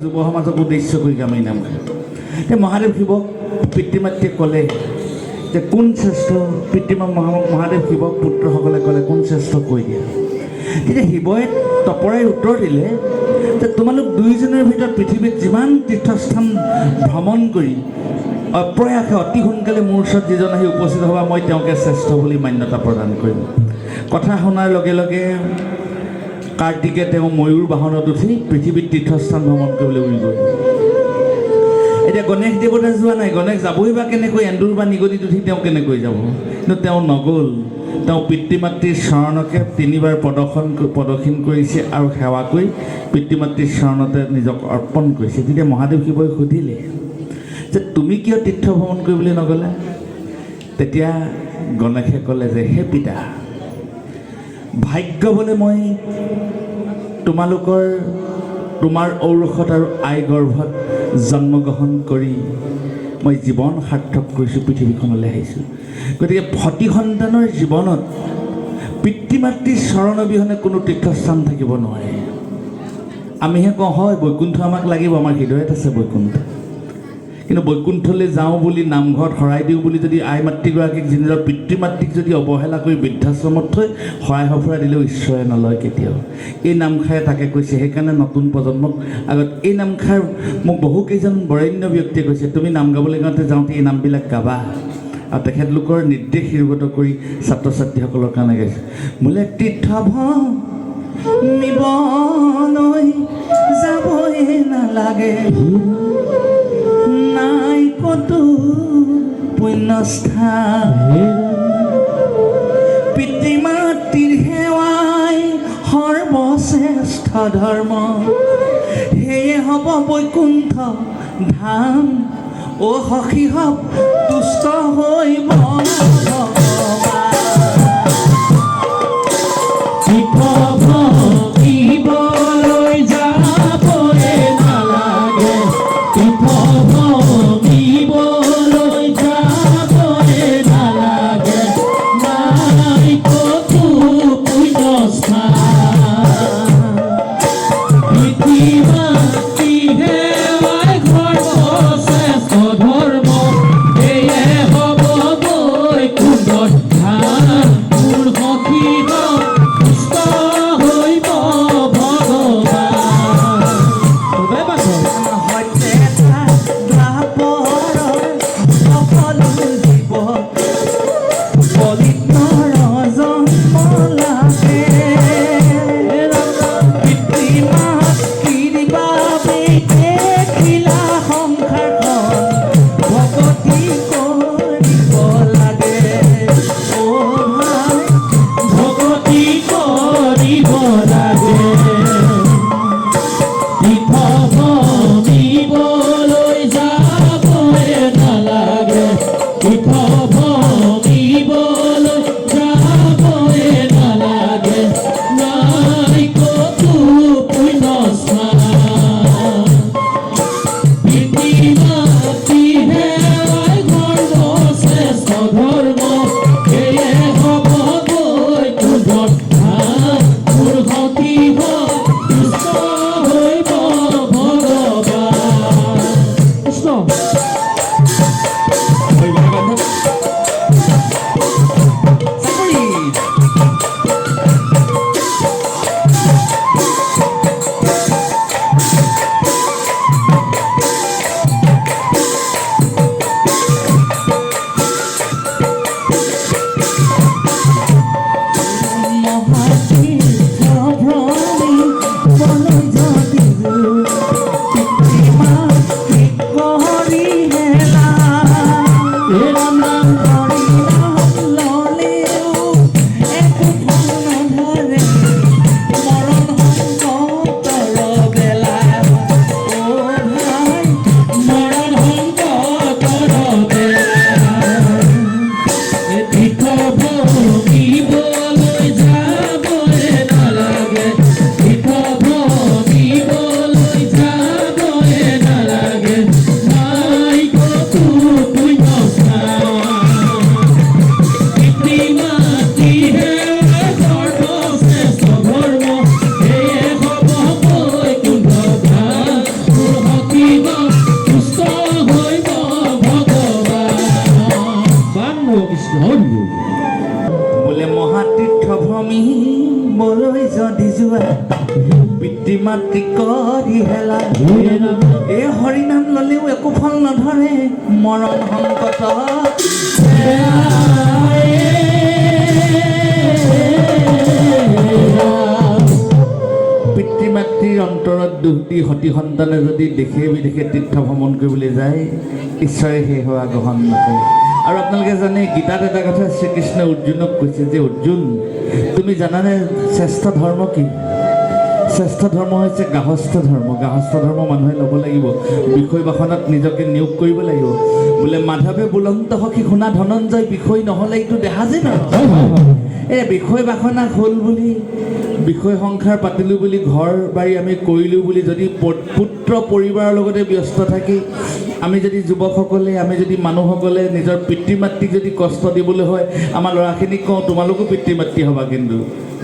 যুৱ সমাজক উদ্দেশ্য কৰি আমি নাম গাওঁ। মহাদেৱ শিৱক পিতৃ মাতৃয়ে ক'লে যে কোন শ্ৰেষ্ঠ, মহাদেৱ শিৱক পুত্ৰসকলে ক'লে কোন শ্ৰেষ্ঠ কৈ দিয়া। তেতিয়া শিৱই তপৰাই উত্তৰ দিলে যে তোমালোক দুয়োজনৰ ভিতৰত পৃথিৱীত যিমান তীৰ্থস্থান ভ্ৰমণ কৰি অপ্ৰয়াসে অতি সোনকালে মোৰ ওচৰত যিজন আহি উপস্থিত হ'বা মই তেওঁকে শ্ৰেষ্ঠ বুলি মান্যতা প্ৰদান কৰিম। কথা শুনাৰ লগে লগে কাৰ্তিকে তেওঁ ময়ূৰ বাহনত উঠি পৃথিৱীত তীৰ্থস্থান ভ্ৰমণ কৰিবলৈ উৰি গ'ল। এতিয়া গণেশ দেৱতা যোৱা নাই, গণেশ যাবই বা কেনেকৈ, এন্দুৰ বা নিগনিত উঠি তেওঁ কেনেকৈ যাব, কিন্তু তেওঁ নগ'ল। তেওঁ পিতৃ মাতৃৰ চৰণকে তিনিবাৰ প্ৰদক্ষিণ কৰিছে আৰু সেৱা কৰি পিতৃ মাতৃৰ চৰণতে নিজক অৰ্পণ কৰিছে। তেতিয়া মহাদেৱ শিৱই সুধিলে যে তুমি কিয় তীৰ্থ ভ্ৰমণ কৰিবলৈ নগ'লা? তেতিয়া গণেশে ক'লে যে হে পিতা, ভাগ্য বোলে মই তোমাৰ ঔৰসত আৰু আই গৰ্ভত জন্মগ্ৰহণ কৰি মই জীৱন সাৰ্থক কৰিছোঁ, পৃথিৱীখনলৈ আহিছোঁ। গতিকে সতী সন্তানৰ জীৱনত পিতৃ মাতৃৰ চৰণ অবিহনে কোনো তীৰ্থস্থান থাকিব নোৱাৰে। আমিহে কওঁ হয় বৈকুণ্ঠ আমাক লাগিব, আমাৰ হৃদয়ত আছে বৈকুণ্ঠ, কিন্তু বৈকুণ্ঠলৈ যাওঁ বুলি নামঘৰত শৰাই দিওঁ বুলি যদি আই মাতৃগৰাকীক নিজৰ পিতৃ মাতৃক যদি অৱহেলা কৰি বৃদ্ধাশ্ৰমত থৈ শৰাই সঁফুৰা দিলেও ঈশ্বৰে নলয় কেতিয়াও। এই নামষাৰে তাকে কৈছে। সেইকাৰণে নতুন প্ৰজন্মক আগত এই নামষাৰ মোক বহুকেইজন বৰেণ্য ব্যক্তিয়ে কৈছে তুমি নাম গাবলৈ যাওঁতে এই নামবিলাক গাবা, আৰু তেখেতলোকৰ নিৰ্দেশ শিৰোগত কৰি ছাত্ৰ ছাত্ৰীসকলৰ কাৰণে গাইছে। বোলে তীৰ্থভ্ৰমণলৈ যাবই নালাগে, নাই কতো পুণ্যস্থান, পিতৃ মাতৃৰ সেৱাই সৰ্বশ্ৰেষ্ঠ ধৰ্ম, সেয়ে হ'ব বৈকুণ্ঠ ধাম, অ সখী হওক তুষ্ট হৈ ভগৱান যাবই নালাগে, নাই কতো এই হৰিনাম ল'লেও একো ফল নধৰে মৰণ সংকট পিতৃ মাতৃৰ অন্তৰত দুখ দি সতী সন্তানে যদি দেশে বিদেশে তীৰ্থ ভ্ৰমণ কৰিবলৈ যায় ঈশ্বৰে সেই সেৱা গ্ৰহণ নকৰে। আৰু আপোনালোকে জানে গীতাত এটা কথা শ্ৰীকৃষ্ণই অৰ্জুনক কৈছে যে অৰ্জুন তুমি জানানে শ্ৰেষ্ঠ ধৰ্ম কি? শ্ৰেষ্ঠ ধৰ্ম হৈছে গাহস্থ ধৰ্ম। গাহস্থ ধৰ্ম মানুহে ল'ব লাগিব, বিষয় বাসনাত নিজকে নিয়োগ কৰিব লাগিব। বোলে মাধৱে বুলন্ত সখী শুনা ধনঞ্জয় বিষয় নহ'লে এইটো দেখা যে নহয়। এই বিষয় বাসনা হ'ল বুলি বিষয় সংসাৰ পাতিলোঁ বুলি ঘৰ বাৰী আমি কৰিলোঁ বুলি যদি পুত্ৰ পৰিবাৰৰ লগতে ব্যস্ত থাকি আমি যদি যুৱকসকলে আমি যদি মানুহসকলে নিজৰ পিতৃ মাতৃক যদি কষ্ট দিবলৈ হয় আমাৰ ল'ৰাখিনিক কওঁ তোমালোকো পিতৃ মাতৃ হ'বা, কিন্তু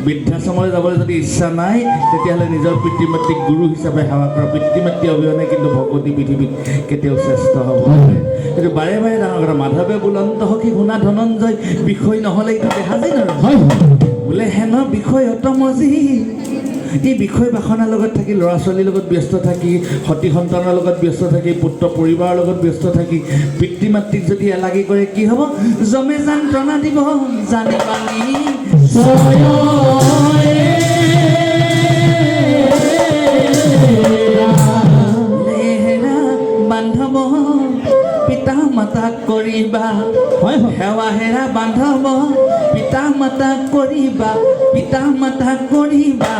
বৃদ্ধাশ্ৰমলৈ যাবলৈ যদি ইচ্ছা নাই তেতিয়াহ'লে নিজৰ পিতৃ মাতৃক গুৰু হিচাপে সেৱা কৰা। পিতৃ মাতৃ অবিহনে কিন্তু ভকতি পৃথিৱীত কেতিয়াও শ্ৰেষ্ঠ হ'ব নোৱাৰে। সেইটো বাৰে বাৰে ডাঙৰ কথা। মাধৱে বুলন্ত সখী শুনা ধনঞ্জয় বিষয় নহ'লে এইটো দেখা যায় নহয় বোলে হেন বিষয় অতমজি। এই বিষয় বাসনাৰ লগত থাকি ল'ৰা ছোৱালীৰ লগত ব্যস্ত থাকি সতী সন্তানৰ লগত ব্যস্ত থাকি পুত্ৰ পৰিবাৰৰ লগত ব্যস্ত থাকি পিতৃ মাতৃক যদি এলাগি কৰে কি হ'ব? জমে যন্ত্ৰণা দিব জানি পানি লেহেৰা বান্ধৱ পিতা মাতাক কৰিবা সেৱা হেৰা বান্ধৱ পিতা মাতাক কৰিবা পিতা মাতাক কৰিবা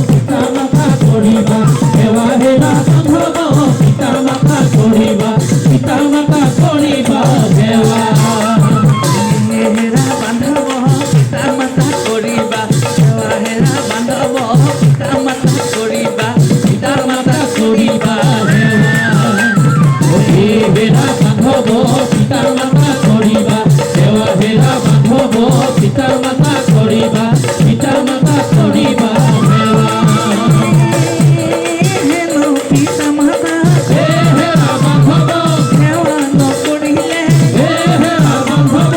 পিতা মাতা কৰিবা সেৱা হেৰা বান্ধৱ পিতা মাতা কৰিবা পিতা মাতা কৰিবা সেৱা হেৰা বান্ধৱ পিতা মাতা কৰিবা সেৱা হেৰা বান্ধৱ পিতা মাতা কৰিবা পিতা মাতা কৰিবা হেৰা বান্ধৱ পিতা মাতা কৰিবা সেৱা হেৰা বান্ধৱ পিতা মাতা কৰিবা পিতা মাতা কৰিবা হেনো পিতা মাতা হেৰা বান্ধৱ সেৱা নকৰিলে হেৰা বান্ধৱ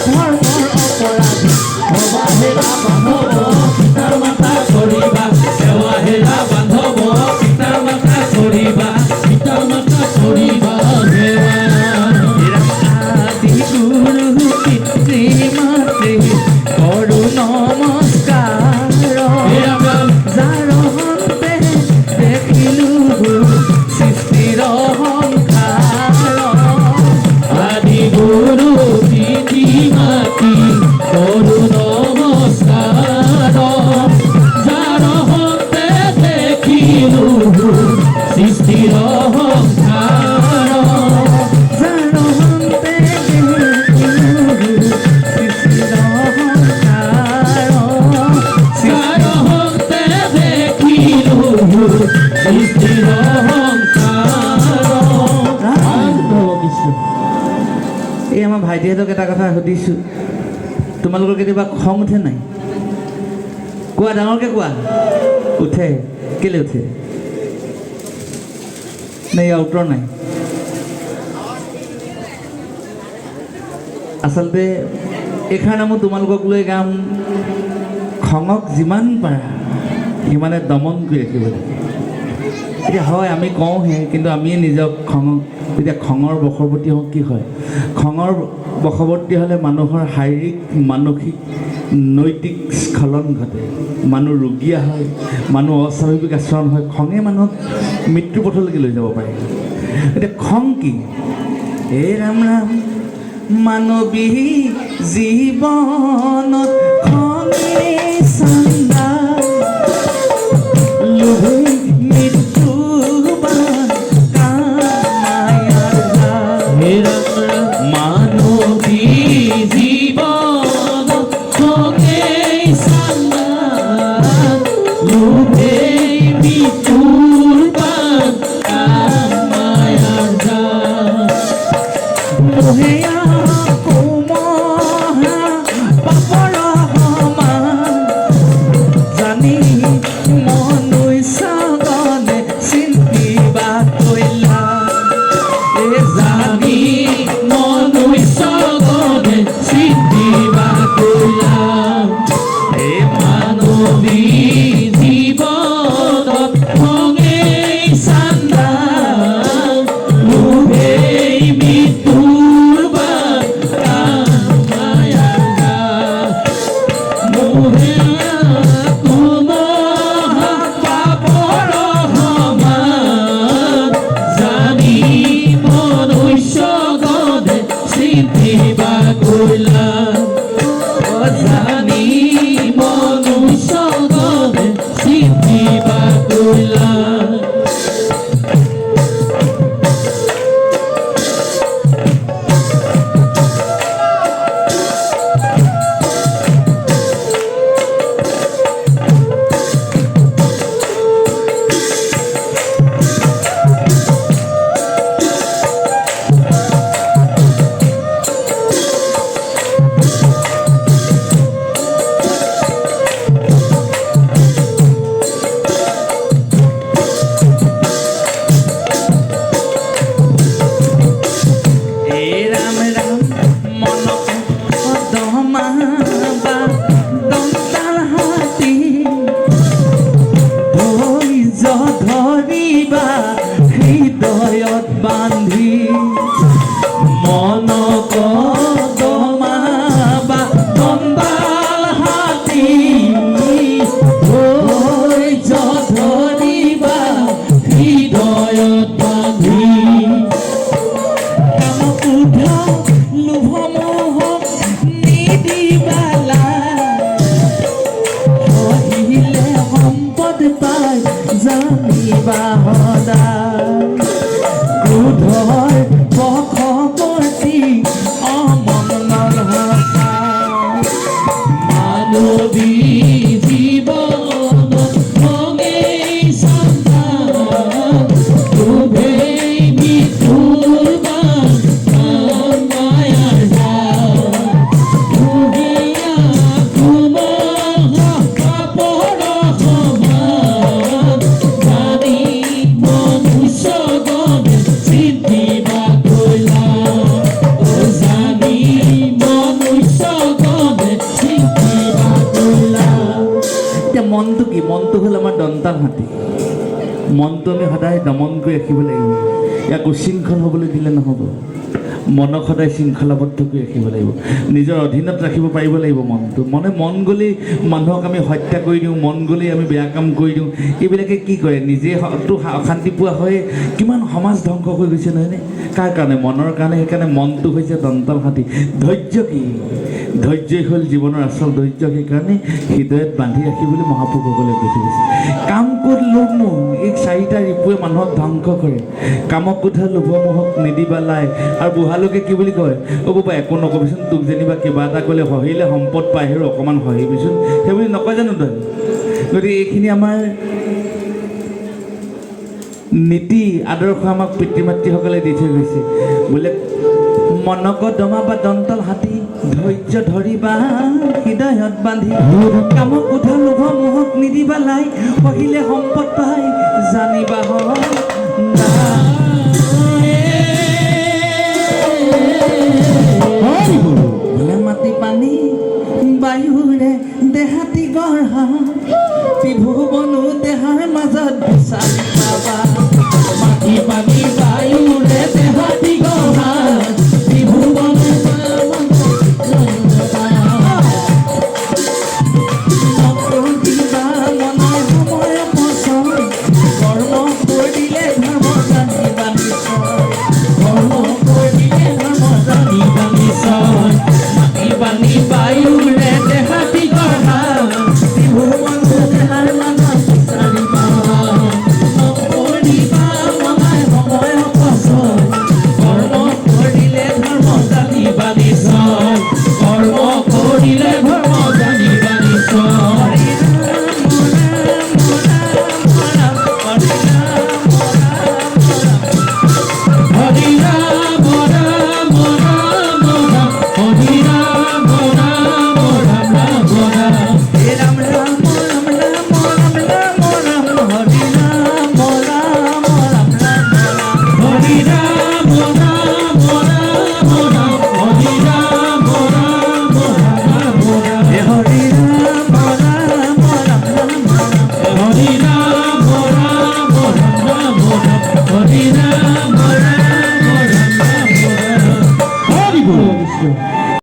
ধৰ্মৰ অপৰাধী সেৱা হেৰা বান্ধৱ পিতা মাতা কৰিবা সেৱা হেৰা বান্ধৱ পিতা মাতা কৰিবা পিতা মাতা কৰিবা সেৱা আদি গুৰু পিতৃ মাতৃ কৰো নমস্কাৰ যাৰ হন্তে দেখিলো সৃষ্টিৰ সংসাৰ আদি গুৰু পিতৃ মাতৃ কৰো নমস্কাৰ যাৰ হতে দেখিলো সৃষ্টিৰ সংসাৰ যাৰ হন্তে দেখিলো সৃষ্টিৰ সংসাৰ যাৰ হতে দেখিলো সৃষ্টিৰ সংসাৰ। এই আমাৰ ভাইটিহঁতক এটা কথা সুধিছোঁ, তোমালোকৰ কেতিয়াবা খং উঠে নাই? কোৱা, ডাঙৰকৈ কোৱা। উঠে? কেলৈ উঠে? নে ইয়াৰ উত্তৰ নাই? আচলতে এইকাৰণে মই তোমালোকক লৈ গাম, খঙক যিমান পাৰা সিমানে দমন কৰি ৰাখিব লাগে। এতিয়া হয় আমি কওঁহে, কিন্তু আমিয়ে নিজক খঙক তেতিয়া খঙৰ বশৱৰ্তী হওঁ কি হয়? খঙৰ বশৱৰ্তী হ'লে মানুহৰ শাৰীৰিক মানসিক নৈতিক স্খলন ঘটে, মানুহ ৰোগীয়া হয়, মানুহ অস্বাভাৱিক আচৰণ হয়। খঙে মানুহক মৃত্যুৰ পথলৈকে লৈ যাব পাৰে। এতিয়া খং কি? হে ৰাম ৰাম মানৱী জীৱনত খঙে চান্দা মৃত্যু মানৱী জীৱন খঙে চান্দা লোভে মৃত্যুৰ বাট কামায়াৰ জাল মোহেয়া কোমহা পাপৰ সমান জানি মনুষ্যগণে চিন্তিবা কৈলা জানি মনুষ্যগণে চিন্তিবা কৈলা হে মানৱী জীৱনত খঙেই চান্দা লোভেই মৃত্যুৰ বাট কামায়াগা মোহে কুমহা পাপৰ সমান জানি মনুষ্য গধে চিন্তিবা কৰিলা জানি মনুষ্য গধে চিন্তিবা কৰিলা হৃদয়ত বান্ধি মনক দমাবা দন্দাল হাতী ধৈৰ্য ধৰিবা হৃদয়ত বান্ধি কামক উঠা লোভ মোহক নিদিবালা সহিলে সম্পদ পাই জানিবা সদায় ক্ৰোধৰ বশৱৰ্তী অমনৰ হতা মানৱী জীৱনত খঙেই চান্দা লোভেই মৃত্যুৰ বাট কামায়াৰ জাল মোহেয়া কুমহা পাপৰ সমান জানি মনুষ্য গধে চিন্তিবা কৰিলা জানি মনুষ্য গধে চিন্তিবা কৰিলা এতিয়া মনটো কি মনটো হ'ল আমাৰ দন্তাল হাতী মনটো আমি সদায় দমন কৰি ৰাখিব লাগিব ইয়াক উশৃংখল হ'বলৈ দিলে নহ'ব মনক সদায় শৃংখলাবদ্ধ কৰি ৰাখিব লাগিব নিজৰ অধীনত ৰাখিব পাৰিব লাগিব মনটো মন গ'লেই মানুহক আমি হত্যা কৰি দিওঁ মন গ'লেই আমি বেয়া কাম কৰি দিওঁ এইবিলাকে কি কৰে নিজেতো অশান্তি পোৱা হয় কিমান সমাজ ধ্বংস হৈ গৈছে নহয়নে কাৰ কাৰণে মনৰ কাৰণে সেইকাৰণে মনটো হৈছে দন্তাল হাতী ধৈৰ্য কি ধৈৰ্যই হ'ল জীৱনৰ আচল ধৈৰ্য সেইকাৰণে হৃদয়ত বান্ধি ৰাখিবলৈ মহাপুৰুষসকলে কৈ থৈ গৈছে কাম ক্ৰোধ লোভ মোহ এই চাৰিটা ৰিপুৱে মানুহক ধ্বংস কৰে কামক কোঠা লোভ মোহক নিদিবালাই আৰু বুঢ়ালোকে কি বুলি কয় অ' বাবা একো নকবিচোন তোক যেনিবা কিবা এটা ক'লে হহিলে সম্পদ পাই আৰু অকণমান হহিবিচোন সেইবুলি নকয় জানো তই গতিকে এইখিনি আমাৰ নীতি আদৰ্শ আমাক পিতৃ মাতৃসকলে দি থৈ গৈছে বোলে মনক দমাবা দন্তাল হাতী ধৈৰ্য ধৰিবা হৃদয়ত বান্ধি কামক কোঠা লোভ মোহক নিদিবালাই সহিলে সম্পদ পাই জানিবা